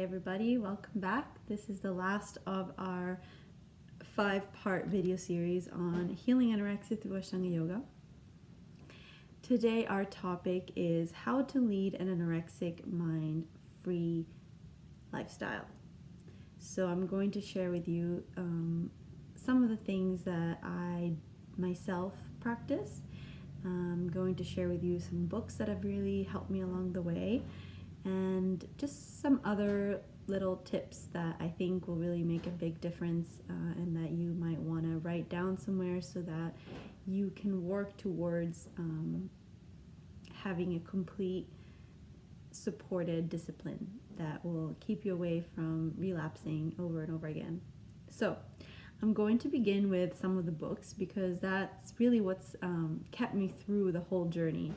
everybody, welcome back. This is the last of our 5-part video series on healing anorexia through Ashtanga Yoga. Today our topic is how to lead an anorexic mind-free lifestyle. So I'm going to share with you some of the things that I myself practice. I'm going to share with you some books that have really helped me along the way, and just some other little tips that I think will really make a big difference and that you might want to write down somewhere so that you can work towards having a complete supported discipline that will keep you away from relapsing over and over again. So I'm going to begin with some of the books because that's really what's kept me through the whole journey.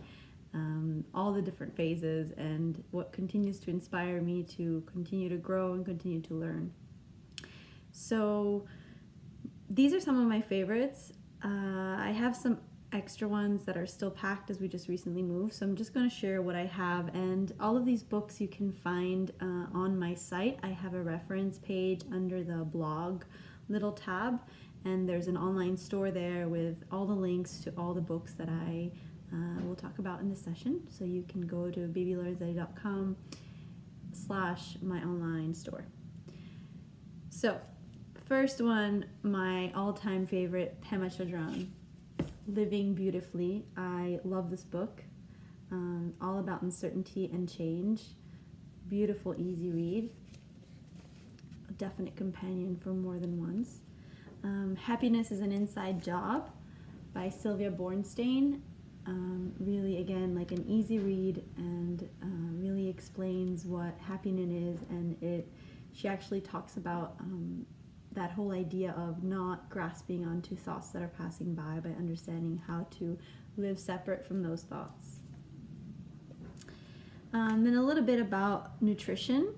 All the different phases, and what continues to inspire me to continue to grow and continue to learn. So these are some of my favorites. I have some extra ones that are still packed as we just recently moved, so I'm just going to share what I have, and all of these books you can find on my site. I have a reference page under the blog little tab, and there's an online store there with all the links to all the books that I we'll talk about in this session. So you can go to babylearnzeddy.com/my online store. So first one, my all-time favorite, Pema Chodron, Living Beautifully. I love this book, all about uncertainty and change. Beautiful, easy read. A definite companion for more than once. Happiness is an Inside Job by Sylvia Bornstein. Really, again, like an easy read, and really explains what happiness is, and she actually talks about that whole idea of not grasping onto thoughts that are passing by understanding how to live separate from those thoughts. Then a little bit about nutrition.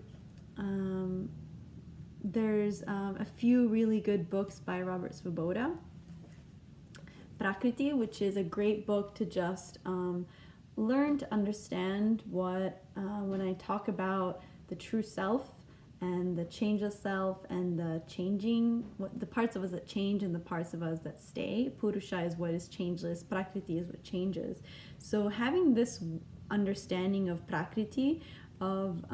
There's a few really good books by Robert Svoboda. Prakriti, which is a great book to just learn to understand what, when I talk about the true self and the changeless self and the changing, what the parts of us that change and the parts of us that stay. Purusha is what is changeless, Prakriti is what changes. So having this understanding of Prakriti, of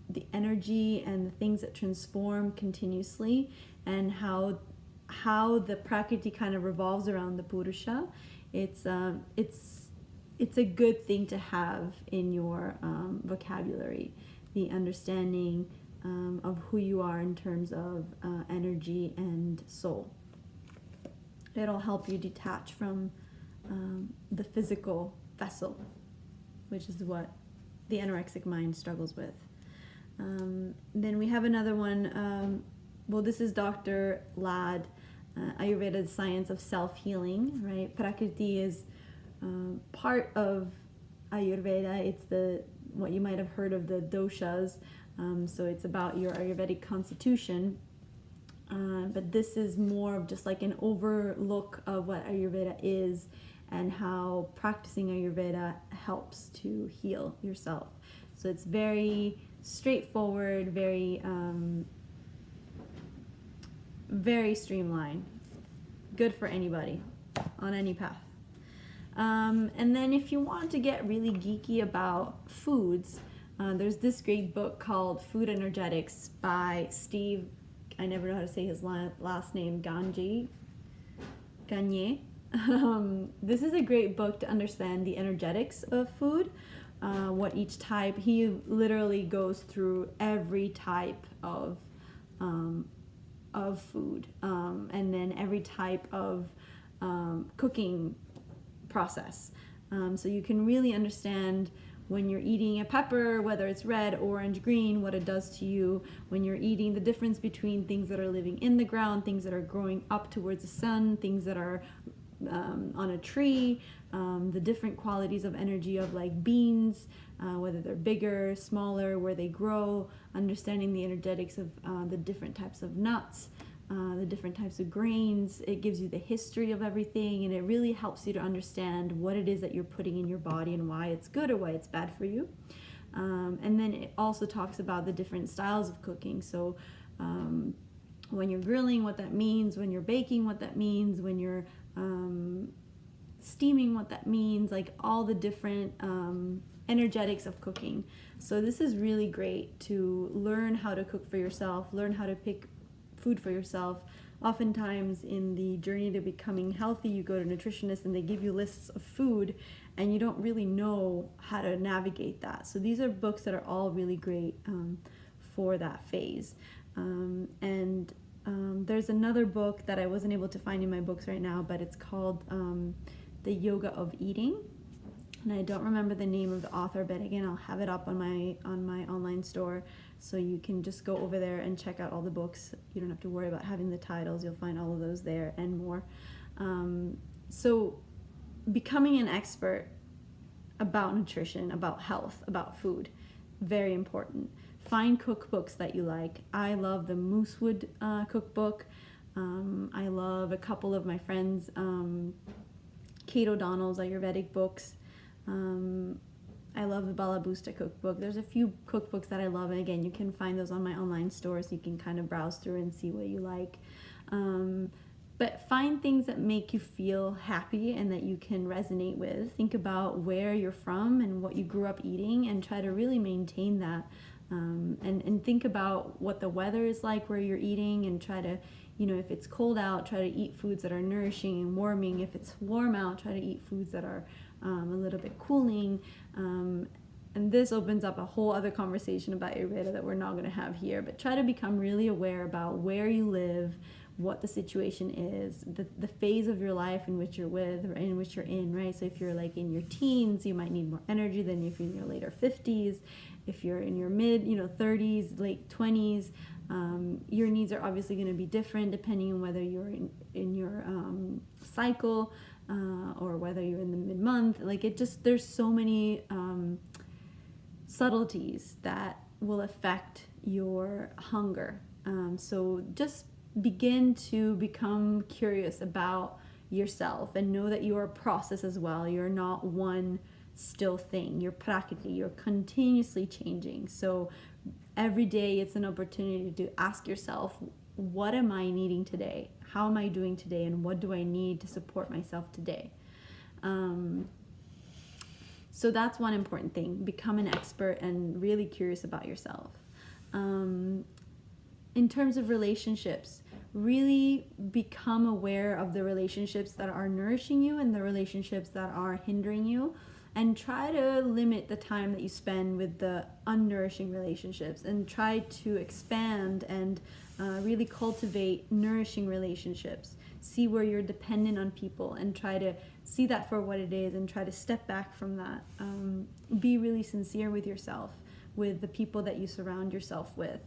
the energy and the things that transform continuously, and how the Prakriti kind of revolves around the Purusha, it's a good thing to have in your vocabulary, the understanding of who you are in terms of energy and soul. It'll help you detach from the physical vessel, which is what the anorexic mind struggles with. Then we have another one. Well, this is Dr. Ladd, Ayurveda, the science of self-healing, right? Prakriti is part of Ayurveda. It's what you might have heard of the doshas. So it's about your Ayurvedic constitution. But this is more of just like an overlook of what Ayurveda is and how practicing Ayurveda helps to heal yourself. So it's very straightforward, very streamlined, good for anybody on any path. And then if you want to get really geeky about foods, there's this great book called Food Energetics by Steve, I never know how to say his last name, Gagne. This is a great book to understand the energetics of food, what each type, he literally goes through every type of food, and then every type of cooking process. So you can really understand when you're eating a pepper, whether it's red, orange, green, what it does to you. When you're eating, the difference between things that are living in the ground, things that are growing up towards the sun, things that are on a tree, the different qualities of energy of like beans, whether they're bigger, smaller, where they grow, understanding the energetics of the different types of nuts, the different types of grains. It gives you the history of everything, and it really helps you to understand what it is that you're putting in your body and why it's good or why it's bad for you. And then it also talks about the different styles of cooking. So when you're grilling, what that means, when you're baking, what that means, when you're steaming, what that means, like all the different energetics of cooking. So this is really great to learn how to cook for yourself, learn how to pick food for yourself. Oftentimes in the journey to becoming healthy, you go to nutritionists and they give you lists of food and you don't really know how to navigate that. So these are books that are all really great for that phase. There's another book that I wasn't able to find in my books right now, but it's called The Yoga of Eating. And I don't remember the name of the author, but again, I'll have it up on my online store, so you can just go over there and check out all the books. You don't have to worry about having the titles. You'll find all of those there and more. So becoming an expert about nutrition, about health, about food, very important. Find cookbooks that you like. I love the Moosewood cookbook. I love a couple of my friends' Kate O'Donnell's Ayurvedic books. I love the Balabusta cookbook. There's a few cookbooks that I love, and again, you can find those on my online store, so you can kind of browse through and see what you like. But find things that make you feel happy and that you can resonate with. Think about where you're from and what you grew up eating, and try to really maintain that. And think about what the weather is like where you're eating, and try to, if it's cold out, try to eat foods that are nourishing and warming. If it's warm out, try to eat foods that are a little bit cooling. And this opens up a whole other conversation about Ayurveda that we're not going to have here, but try to become really aware about where you live, what the situation is, the phase of your life in which you're with, or in which you're in, right? So if you're like in your teens, you might need more energy than if you're in your later 50s. If you're in your mid 30s, late 20s, your needs are obviously going to be different depending on whether you're in your cycle, or whether you're in the mid-month. Like there's so many subtleties that will affect your hunger. So just begin to become curious about yourself, and know that you are a process as well. You're not one still thing. You're continuously changing. So every day it's an opportunity to ask yourself, what am I needing today? How am I doing today? And what do I need to support myself today? So that's one important thing. Become an expert and really curious about yourself. In terms of relationships, really become aware of the relationships that are nourishing you and the relationships that are hindering you, and try to limit the time that you spend with the unnourishing relationships, and try to expand and really cultivate nourishing relationships. See where you're dependent on people, and try to see that for what it is, and try to step back from that. Be really sincere with yourself, with the people that you surround yourself with.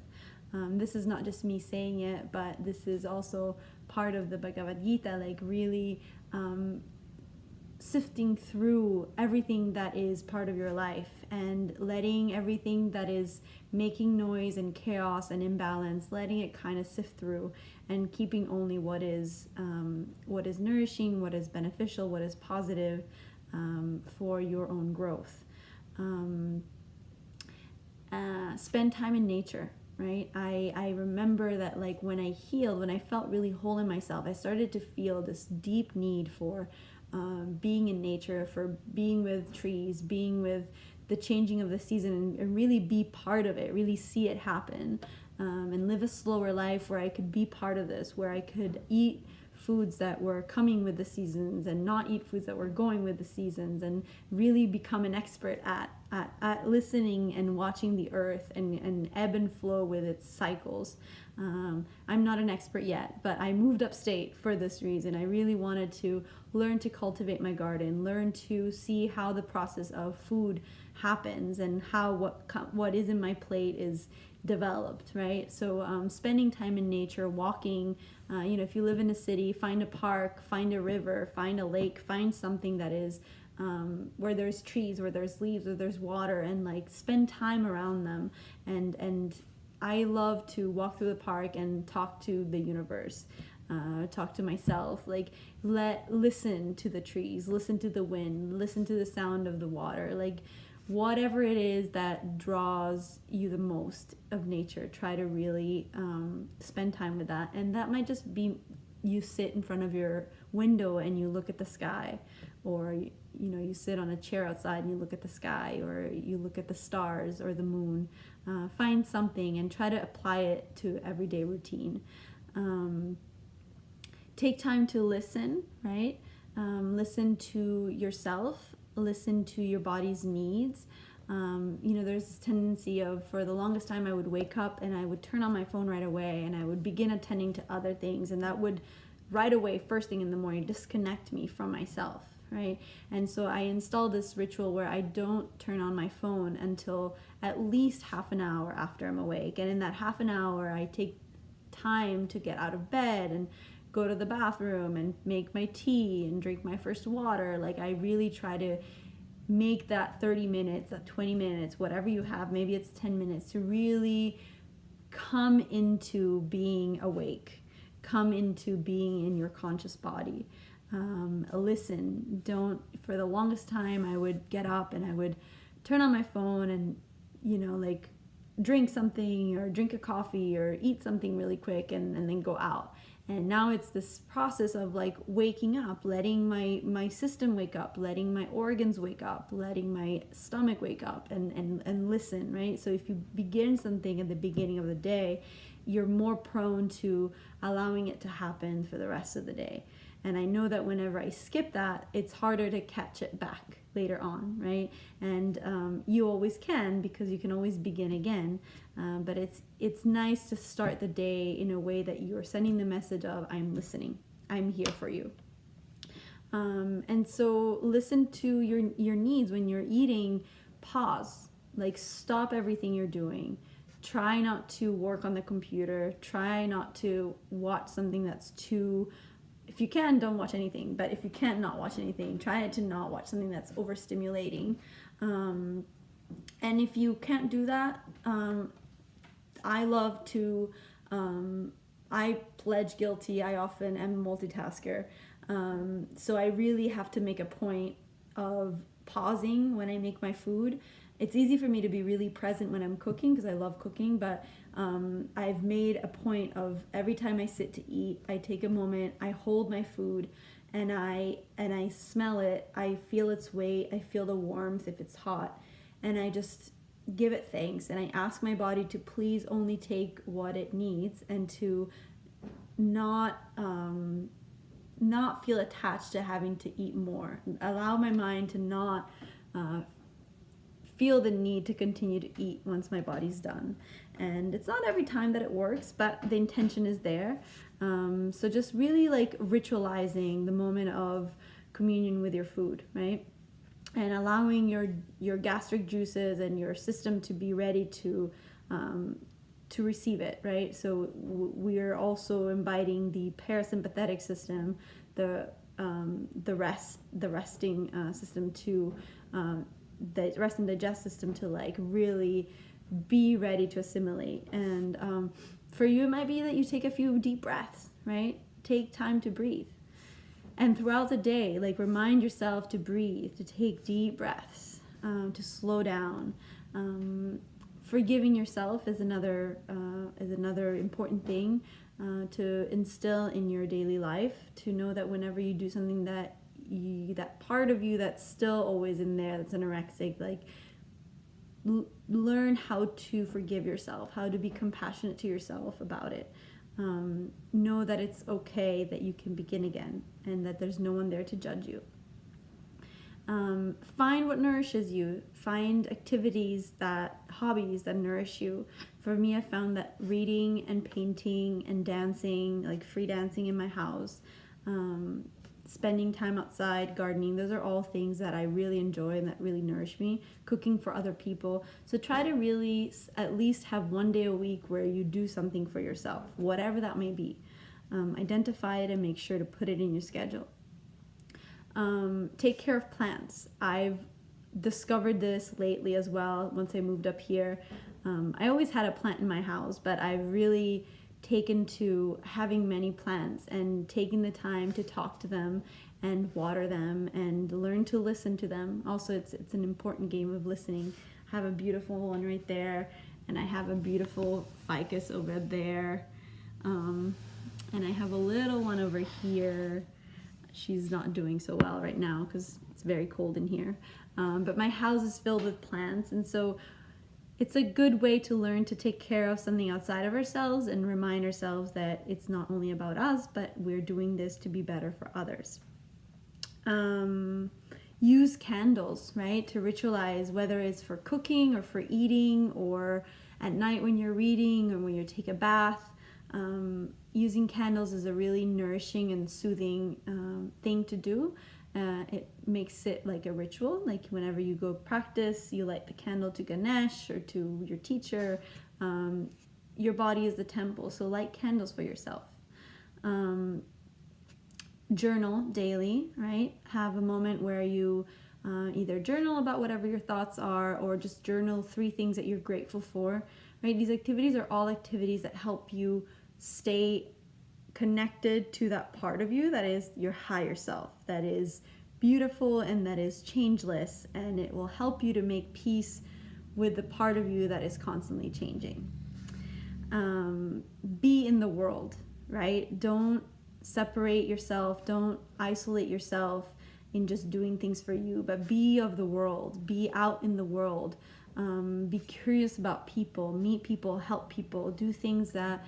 This is not just me saying it, but this is also part of the Bhagavad Gita, like really sifting through everything that is part of your life, and letting everything that is making noise and chaos and imbalance, letting it kind of sift through, and keeping only what is nourishing, what is beneficial, what is positive for your own growth. Spend time in nature. Right? I remember that, like, when I healed, when I felt really whole in myself, I started to feel this deep need for being in nature, for being with trees, being with the changing of the season, and really be part of it, really see it happen, and live a slower life where I could be part of this, where I could eat foods that were coming with the seasons and not eat foods that were going with the seasons, and really become an expert at listening and watching the earth and ebb and flow with its cycles. I'm not an expert yet, but I moved upstate for this reason. I really wanted to learn to cultivate my garden, learn to see how the process of food happens, and how what is in my plate is developed, right? So spending time in nature, walking, if you live in a city, find a park, find a river, find a lake, find something that is where there's trees, where there's leaves, where there's water, and like spend time around them. And I love to walk through the park and talk to the universe, talk to myself, like listen to the trees, listen to the wind, listen to the sound of the water, like whatever it is that draws you the most of nature, try to really spend time with that. And that might just be you sit in front of your window and you look at the sky, or you sit on a chair outside and you look at the sky, or you look at the stars or the moon. Find something and try to apply it to everyday routine. Take time to listen, right? Listen to yourself, listen to your body's needs. There's this tendency of, for the longest time, I would wake up and I would turn on my phone right away and I would begin attending to other things, and that would right away, first thing in the morning, disconnect me from myself, right? And so I installed this ritual where I don't turn on my phone until at least half an hour after I'm awake. And in that half an hour, I take time to get out of bed and go to the bathroom and make my tea and drink my first water. Like, I really try to make that 30 minutes, that 20 minutes, whatever you have, maybe it's 10 minutes, to really come into being awake, come into being in your conscious body. Listen. Don't, for the longest time, I would get up and I would turn on my phone and, drink something or drink a coffee or eat something really quick and then go out. And now it's this process of waking up, letting my system wake up, letting my organs wake up, letting my stomach wake up and listen, right? So if you begin something at the beginning of the day, you're more prone to allowing it to happen for the rest of the day. And I know that whenever I skip that, it's harder to catch it back later on, right? And you always can, because you can always begin again. But it's nice to start the day in a way that you're sending the message of, I'm listening, I'm here for you. And so listen to your needs. When you're eating, pause, stop everything you're doing. Try not to work on the computer. Try not to watch something that's too... If you can, don't watch anything. But if you can't not watch anything, try to not watch something that's overstimulating. And if you can't do that, I love to... I pledge guilty. I often am a multitasker. So I really have to make a point of pausing when I make my food. It's easy for me to be really present when I'm cooking because I love cooking, but I've made a point of every time I sit to eat, I take a moment, I hold my food, and I smell it. I feel its weight. I feel the warmth if it's hot, and I just give it thanks. And I ask my body to please only take what it needs and to not feel attached to having to eat more. Allow my mind to not feel the need to continue to eat once my body's done. And it's not every time that it works, but the intention is there. So just really ritualizing the moment of communion with your food, right? And allowing your gastric juices and your system to be ready to receive it, right? So we're also inviting the parasympathetic system, the resting system to the rest and digest system to really be ready to assimilate. And for you, it might be that you take a few deep breaths, right? Take time to breathe. And throughout the day, remind yourself to breathe, to take deep breaths, to slow down. Forgiving yourself is another important thing to instill in your daily life, to know that whenever you do something that part of you that's still always in there, that's anorexic, learn how to forgive yourself, how to be compassionate to yourself about it. Know that it's okay, that you can begin again, and that there's no one there to judge you. Find what nourishes you. Find hobbies that nourish you. For me, I found that reading and painting and dancing, free dancing in my house, spending time outside, gardening, those are all things that I really enjoy and that really nourish me. Cooking for other people. So try to really at least have one day a week where you do something for yourself, whatever that may be. Identify it and make sure to put it in your schedule. Take care of plants. I've discovered this lately as well once I moved up here. I always had a plant in my house, but I've really taken to having many plants and taking the time to talk to them and water them and learn to listen to them. Also, it's an important game of listening. I have a beautiful one right there, and I have a beautiful ficus over there, and I have a little one over here. She's not doing so well right now because it's very cold in here, but my house is filled with plants, and so it's a good way to learn to take care of something outside of ourselves and remind ourselves that it's not only about us, but we're doing this to be better for others. Use candles, right, to ritualize, whether it's for cooking or for eating or at night when you're reading or when you take a bath. Using candles is a really nourishing and soothing thing to do. It makes it like a ritual, like whenever you go practice, you light the candle to Ganesh or to your teacher. Your body is the temple, so light candles for yourself. Journal daily, right? Have a moment where you either journal about whatever your thoughts are or just journal 3 things that you're grateful for, right? These activities are all activities that help you stay connected to that part of you that is your higher self, that is beautiful and that is changeless, and it will help you to make peace with the part of you that is constantly changing. Be in the world, right? Don't separate yourself, don't isolate yourself in just doing things for you, but be of the world, be out in the world, be curious about people, meet people, help people, do things that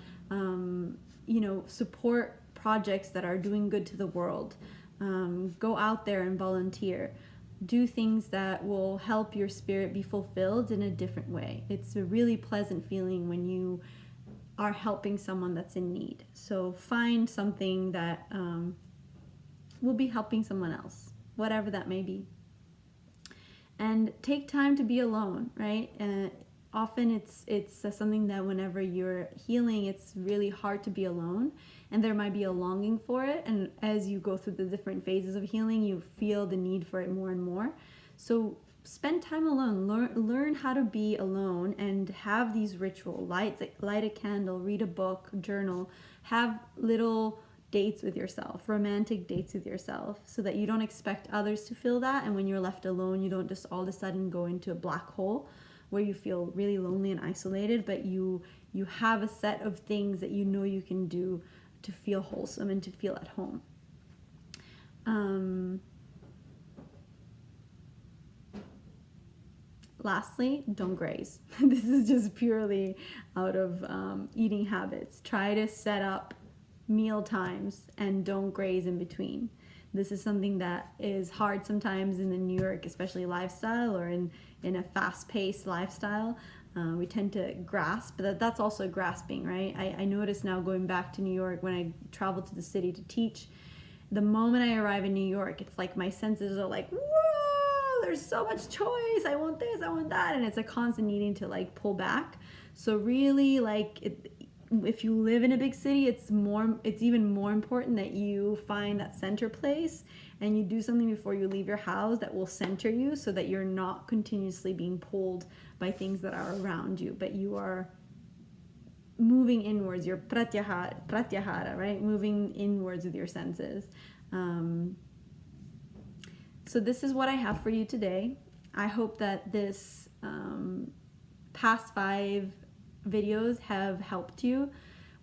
support projects that are doing good to the world. Go out there and volunteer. Do things that will help your spirit be fulfilled in a different way. It's a really pleasant feeling when you are helping someone that's in need. So find something that will be helping someone else, whatever that may be. And take time to be alone, right? Often it's something that whenever you're healing, it's really hard to be alone, and there might be a longing for it. And as you go through the different phases of healing, you feel the need for it more and more. So spend time alone, learn how to be alone, and have these rituals. Light a candle, read a book, journal, have little dates with yourself, romantic dates with yourself, so that you don't expect others to feel that, and when you're left alone, you don't just all of a sudden go into a black hole where you feel really lonely and isolated, but you have a set of things that you know you can do to feel wholesome and to feel at home. Lastly, don't graze. This is just purely out of eating habits. Try to set up meal times and don't graze in between. This is something that is hard sometimes in the New York, especially lifestyle, or in a fast-paced lifestyle. We tend to grasp, but that's also grasping, right? I notice now going back to New York when I travel to the city to teach, the moment I arrive in New York, it's like my senses are like, whoa, there's so much choice. I want this, I want that. And it's a constant needing to like pull back. So really if you live in a big city, it's even more important that you find that center place and you do something before you leave your house that will center you, so that you're not continuously being pulled by things that are around you, but you are moving inwards. You're pratyahara, right? Moving inwards with your senses. So this is what I have for you today. I hope that this past 5 videos have helped you,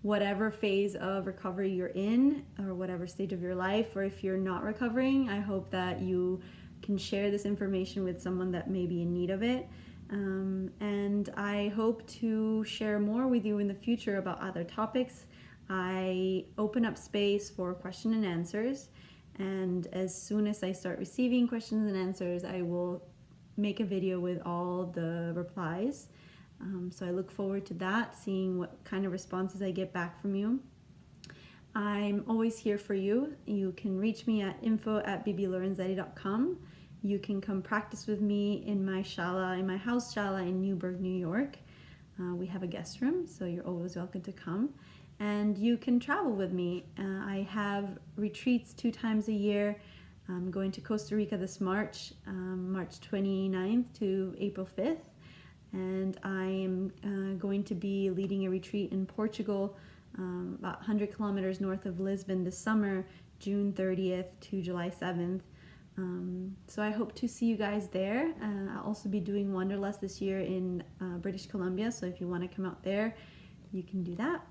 whatever phase of recovery you're in, or whatever stage of your life, or if you're not recovering. I hope that you can share this information with someone that may be in need of it. And I hope to share more with you in the future about other topics. I open up space for question and answers, and as soon as I start receiving questions and answers, I will make a video with all the replies. So I look forward to that, seeing what kind of responses I get back from you. I'm always here for you. You can reach me at info@bibilorenzetti.com. You can come practice with me in my shala, in my house shala in Newburgh, New York. We have a guest room, so you're always welcome to come. And you can travel with me. I have retreats 2 times a year. I'm going to Costa Rica this March, March 29th to April 5th. And I am going to be leading a retreat in Portugal, about 100 kilometers north of Lisbon this summer, June 30th to July 7th. So I hope to see you guys there. I'll also be doing Wanderlust this year in British Columbia, so if you want to come out there, you can do that.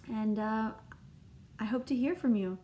And I hope to hear from you.